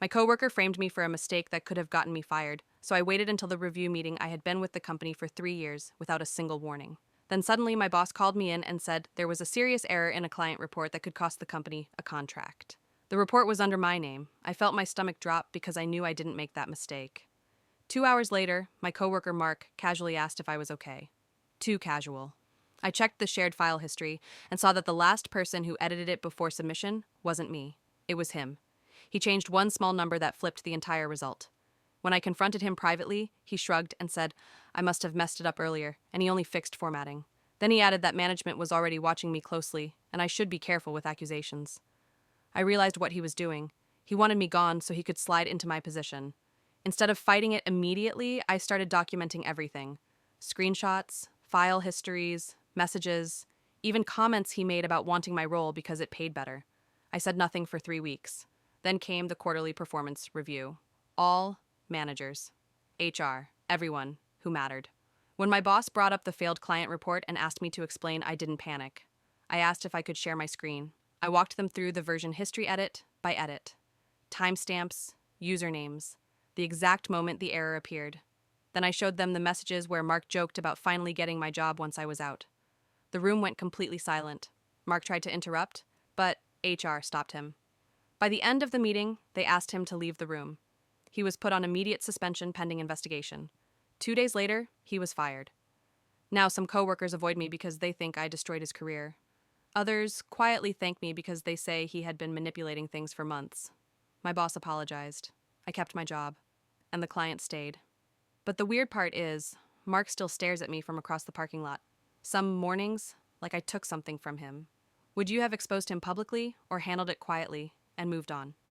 My coworker framed me for a mistake that could have gotten me fired, so I waited until the review meeting. I had been with the company for 3 years without a single warning. Then suddenly my boss called me in and said there was a serious error in a client report that could cost the company a contract. The report was under my name. I felt my stomach drop because I knew I didn't make that mistake. 2 hours later, my coworker Mark casually asked if I was okay. Too casual. I checked the shared file history and saw that the last person who edited it before submission wasn't me. It was him. He changed one small number that flipped the entire result. When I confronted him privately, he shrugged and said, I must have messed it up earlier, and he only fixed formatting. Then he added that management was already watching me closely, and I should be careful with accusations. I realized what he was doing. He wanted me gone so he could slide into my position. Instead of fighting it immediately, I started documenting everything. Screenshots, file histories, messages, even comments he made about wanting my role because it paid better. I said nothing for 3 weeks. Then came the quarterly performance review. All managers, HR, everyone who mattered. When my boss brought up the failed client report and asked me to explain, I didn't panic. I asked if I could share my screen. I walked them through the version history edit by edit, timestamps, usernames, the exact moment the error appeared. Then I showed them the messages where Mark joked about finally getting my job once I was out. The room went completely silent. Mark tried to interrupt, but HR stopped him. By the end of the meeting, they asked him to leave the room. He was put on immediate suspension pending investigation. 2 days later, he was fired. Now some coworkers avoid me because they think I destroyed his career. Others quietly thank me because they say he had been manipulating things for months. My boss apologized. I kept my job, and the client stayed. But the weird part is, Mark still stares at me from across the parking lot. Some mornings, like I took something from him. Would you have exposed him publicly or handled it quietly and moved on?